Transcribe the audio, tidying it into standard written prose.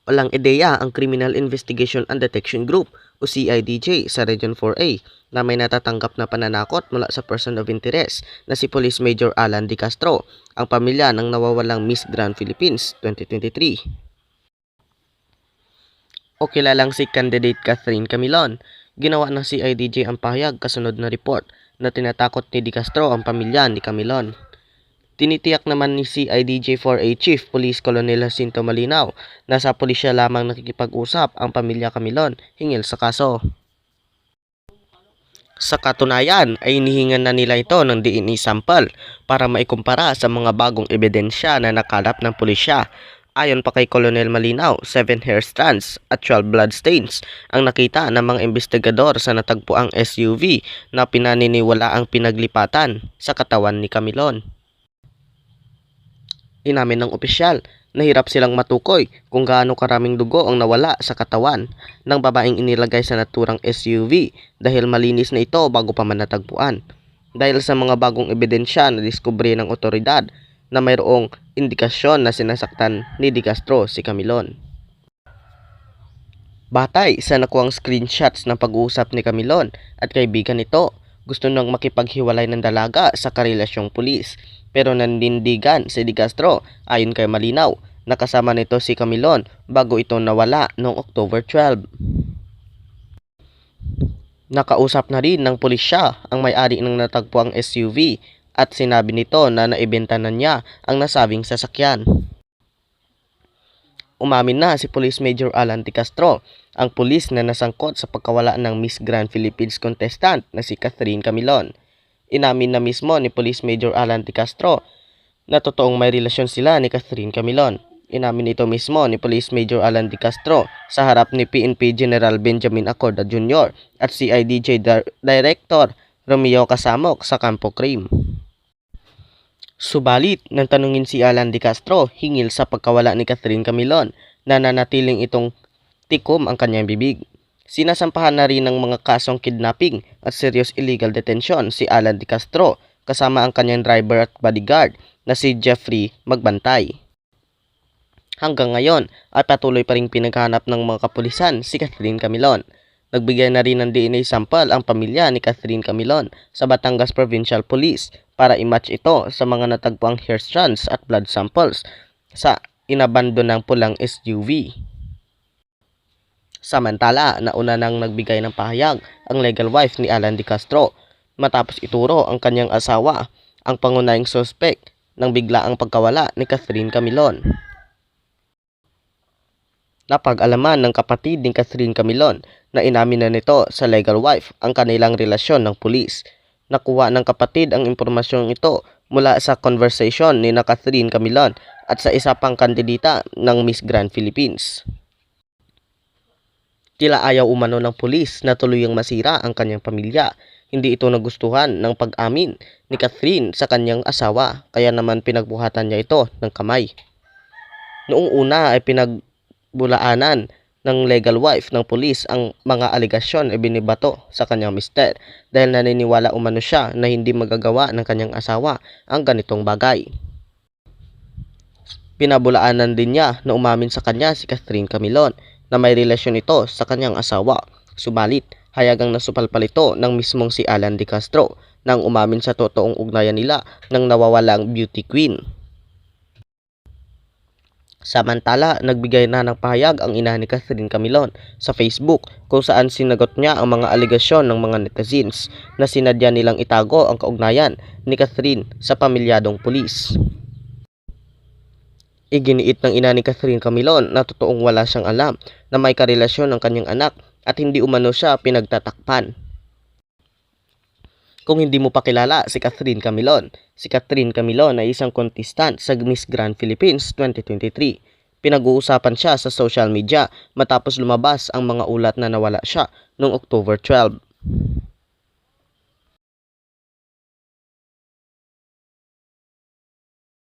Walang ideya ang Criminal Investigation and Detection Group o CIDJ sa Region 4A na may natatanggap na pananakot mula sa person of interest na si Police Major Alan De Castro, ang pamilya ng nawawalang Miss Grand Philippines 2023. O kilalang si Candidate Catherine Camilon, ginawa ng CIDJ ang pahayag kasunod na report na tinatakot ni De Castro ang pamilya ni Camilon. Tinitiyak naman ni CIDJ-4A Chief Police Colonel Jacinto Malinaw na sa pulisya lamang nakikipag-usap ang pamilya Camilon hinggil sa kaso. Sa katunayan ay inihingan na nila ito ng DNA sample para maikumpara sa mga bagong ebidensya na nakalap ng pulisya. Ayon pa kay Colonel Malinaw, 7 hair strands at 12 blood stains ang nakita ng mga investigador sa natagpuang SUV na pinaniniwalaang pinaglipatan sa katawan ni Camilon. Inamin ng opisyal na hirap silang matukoy kung gaano karaming dugo ang nawala sa katawan ng babaeng inilagay sa naturang SUV dahil malinis na ito bago pa man natagpuan. Dahil sa mga bagong ebidensya na diskubre ng otoridad na mayroong indikasyon na sinasaktan ni De Castro si Camilon. Batay sa nakuhang screenshots ng pag-uusap ni Camilon at kaibigan nito, gusto nang makipaghiwalay ng dalaga sa karelasyong pulis. Pero nanindigan si De Castro ayon kay Malinaw na kasama nito si Camilon bago ito nawala noong October 12. Nakausap na rin ng pulisya ang may-ari ng natagpuang SUV at sinabi nito na naibenta na niya ang nasabing sasakyan. Umamin na si Police Major Alan De Castro, ang pulis na nasangkot sa pagkawala ng Miss Grand Philippines contestant na si Catherine Camilon. Inamin na mismo ni Police Major Alan De Castro na totoong may relasyon sila ni Catherine Camilon. Inamin ito mismo ni Police Major Alan De Castro sa harap ni PNP General Benjamin Acorda Jr. at CIDJ Director Romeo Casamok sa Campo Crame. Subalit, nang tanungin si Alan De Castro hinggil sa pagkawala ni Catherine Camilon, nananatiling itong tikom ang kanyang bibig. Sinasampahan na rin ng mga kasong kidnapping at serious illegal detention si Alan De Castro kasama ang kanyang driver at bodyguard na si Jeffrey Magbantay. Hanggang ngayon ay patuloy pa rin pinaghanap ng mga kapulisan si Catherine Camilon. Nagbigay na rin ng DNA sample ang pamilya ni Catherine Camilon sa Batangas Provincial Police para i-match ito sa mga natagpuang hair strands at blood samples sa inabandonang pulang SUV. Samantala, nauna nang nagbigay ng pahayag ang legal wife ni Alan De Castro matapos ituro ang kanyang asawa ang pangunahing suspect ng biglaang pagkawala ni Catherine Camilon. Napag-alaman ng kapatid ni Catherine Camilon na inamin na nito sa legal wife ang kanilang relasyon ng pulis. Nakuha ng kapatid ang impormasyong ito mula sa conversation ni Catherine Camilon at sa isa pang kandidata ng Miss Grand Philippines. Tila ayaw umano ng pulis na tuluyang masira ang kanyang pamilya. Hindi ito nagustuhan ng pag-amin ni Catherine sa kanyang asawa, kaya naman pinagbuhatan niya ito ng kamay. Noong una ay pinagbulaanan ng legal wife ng pulis ang mga aligasyon ay binibato sa kanyang mister dahil naniniwala umano siya na hindi magagawa ng kanyang asawa ang ganitong bagay. Pinabulaanan din niya na umamin sa kanya si Catherine Camilon na may relasyon ito sa kanyang asawa. Subalit, hayagang nasupalpal ito ng mismong si Alan De Castro nang umamin sa totoong ugnayan nila ng nawawalang beauty queen. Samantala, nagbigay na ng pahayag ang ina ni Catherine Camilon sa Facebook kung saan sinagot niya ang mga aligasyon ng mga netizens na sinadya nilang itago ang kaugnayan ni Catherine sa pamilyadong pulis. Iginiit ng ina ni Catherine Camilon na totoong wala siyang alam na may karelasyon ng kanyang anak at hindi umano siya pinagtatakpan. Kung hindi mo pa kilala si Catherine Camilon ay isang contestant sa Miss Grand Philippines 2023. Pinag-uusapan siya sa social media matapos lumabas ang mga ulat na nawala siya noong October 12.